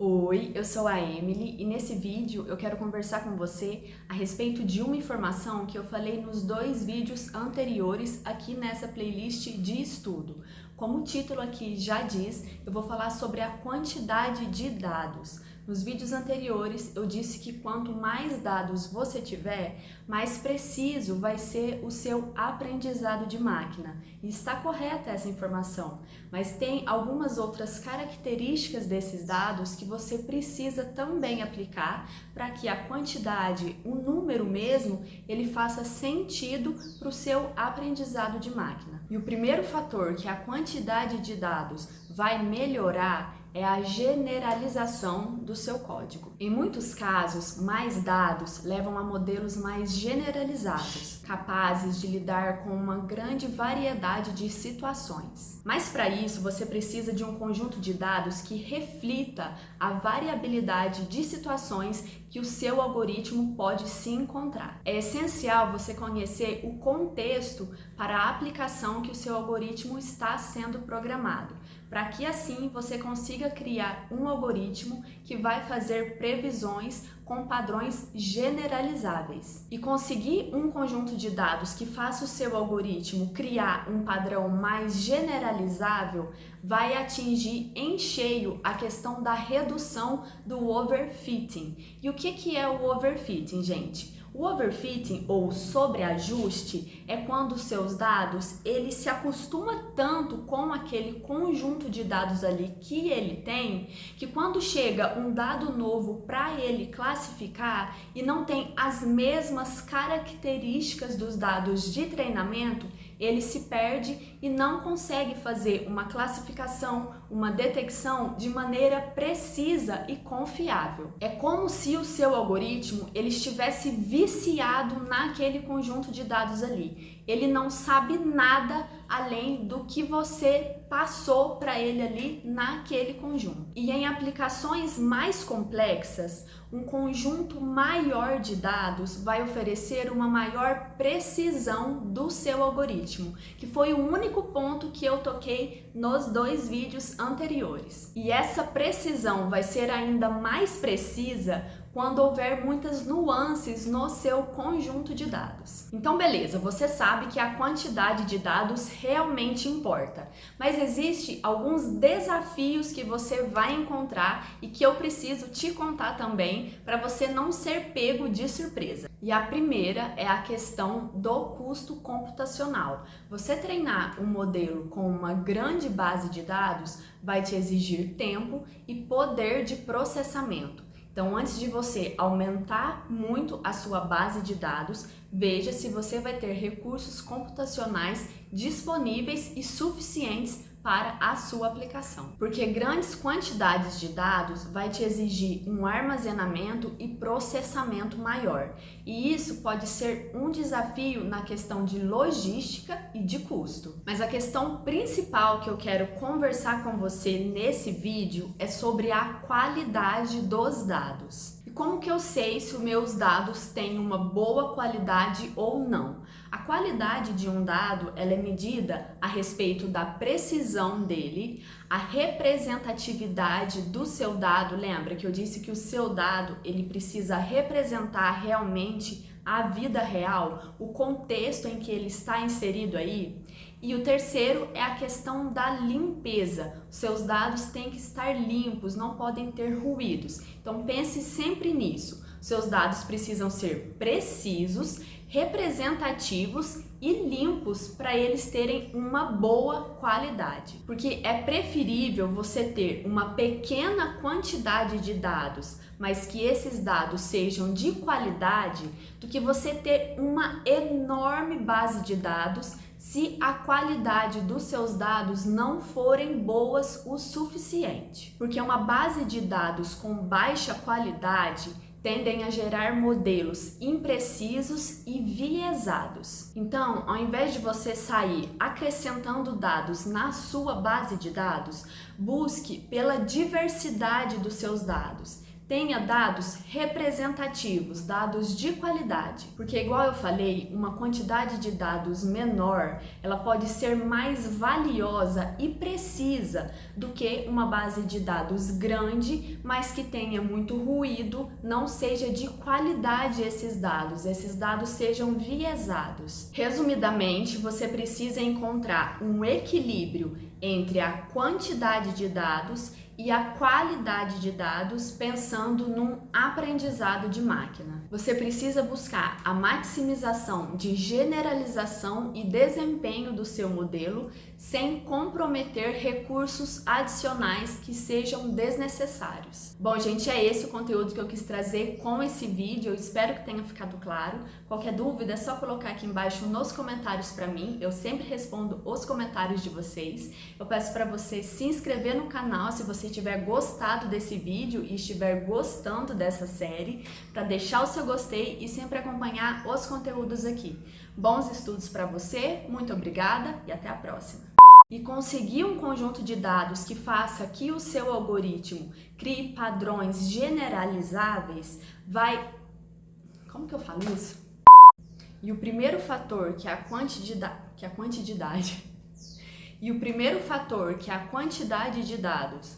Oi, eu sou a Emily e nesse vídeo eu quero conversar com você a respeito de uma informação que eu falei nos 2 vídeos anteriores aqui nessa playlist de estudo. Como o título aqui já diz, eu vou falar sobre a quantidade de dados. Nos vídeos anteriores eu disse que quanto mais dados você tiver, mais preciso vai ser o seu aprendizado de máquina. E está correta essa informação, mas tem algumas outras características desses dados que você precisa também aplicar para que a quantidade, o número mesmo, ele faça sentido para o seu aprendizado de máquina. E o primeiro fator que a quantidade de dados vai melhorar é a generalização do seu código. Em muitos casos, mais dados levam a modelos mais generalizados, capazes de lidar com uma grande variedade de situações. Mas para isso, você precisa de um conjunto de dados que reflita a variabilidade de situações que o seu algoritmo pode se encontrar. É essencial você conhecer o contexto para a aplicação que o seu algoritmo está sendo programado, para que assim você consiga criar um algoritmo que vai fazer previsões com padrões generalizáveis. E conseguir um conjunto de dados que faça o seu algoritmo criar um padrão mais generalizável vai atingir em cheio a questão da redução do overfitting. E o que é o overfitting, gente? O overfitting ou sobreajuste é quando os seus dados ele se acostuma tanto com aquele conjunto de dados ali que ele tem, que quando chega um dado novo para ele classificar e não tem as mesmas características dos dados de treinamento, ele se perde e não consegue fazer uma classificação, uma detecção de maneira precisa e confiável. É como se o seu algoritmo ele estivesse viciado naquele conjunto de dados ali. Ele não sabe nada além do que você passou para ele ali naquele conjunto. E em aplicações mais complexas, um conjunto maior de dados vai oferecer uma maior precisão do seu algoritmo, que foi o único ponto que eu toquei nos 2 vídeos anteriores. E essa precisão vai ser ainda mais precisa quando houver muitas nuances no seu conjunto de dados. Então, beleza, você sabe que a quantidade de dados realmente importa, mas existe alguns desafios que você vai encontrar e que eu preciso te contar também para você não ser pego de surpresa. E a primeira é a questão do custo computacional. Você treinar um modelo com uma grande base de dados vai te exigir tempo e poder de processamento. Então, antes de você aumentar muito a sua base de dados, veja se você vai ter recursos computacionais disponíveis e suficientes para a sua aplicação. Porque grandes quantidades de dados vai te exigir um armazenamento e processamento maior. E isso pode ser um desafio na questão de logística e de custo. Mas a questão principal que eu quero conversar com você nesse vídeo é sobre a qualidade dos dados. E como que eu sei se os meus dados têm uma boa qualidade ou não? A qualidade de um dado ela é medida a respeito da precisão dele, a representatividade do seu dado. Lembra que eu disse que o seu dado ele precisa representar realmente a vida real, o contexto em que ele está inserido aí. E o terceiro é a questão da limpeza. Os seus dados têm que estar limpos, não podem ter ruídos. Então pense sempre nisso. Os seus dados precisam ser precisos, representativos e limpos para eles terem uma boa qualidade. Porque é preferível você ter uma pequena quantidade de dados, mas que esses dados sejam de qualidade, do que você ter uma enorme base de dados se a qualidade dos seus dados não forem boas o suficiente. Porque uma base de dados com baixa qualidade tendem a gerar modelos imprecisos e viesados. Então, ao invés de você sair acrescentando dados na sua base de dados, busque pela diversidade dos seus dados. Tenha dados representativos, dados de qualidade, porque igual eu falei, uma quantidade de dados menor, ela pode ser mais valiosa e precisa do que uma base de dados grande, mas que tenha muito ruído, não seja de qualidade esses dados sejam viesados. Resumidamente, você precisa encontrar um equilíbrio entre a quantidade de dados e a qualidade de dados pensando num aprendizado de máquina. Você precisa buscar a maximização de generalização e desempenho do seu modelo sem comprometer recursos adicionais que sejam desnecessários. Bom, gente, é esse o conteúdo que eu quis trazer com esse vídeo. Eu espero que tenha ficado claro. Qualquer dúvida é só colocar aqui embaixo nos comentários para mim. Eu sempre respondo os comentários de vocês. Eu peço para você se inscrever no canal se você tiver gostado desse vídeo e estiver gostando dessa série, para deixar o seu gostei e sempre acompanhar os conteúdos aqui. Bons estudos para você, muito obrigada e até a próxima! E conseguir um conjunto de dados que faça que o seu algoritmo crie padrões generalizáveis vai... Como que eu falo isso? E o primeiro fator que é a quantidade... E o primeiro fator, que é a quantidade de dados,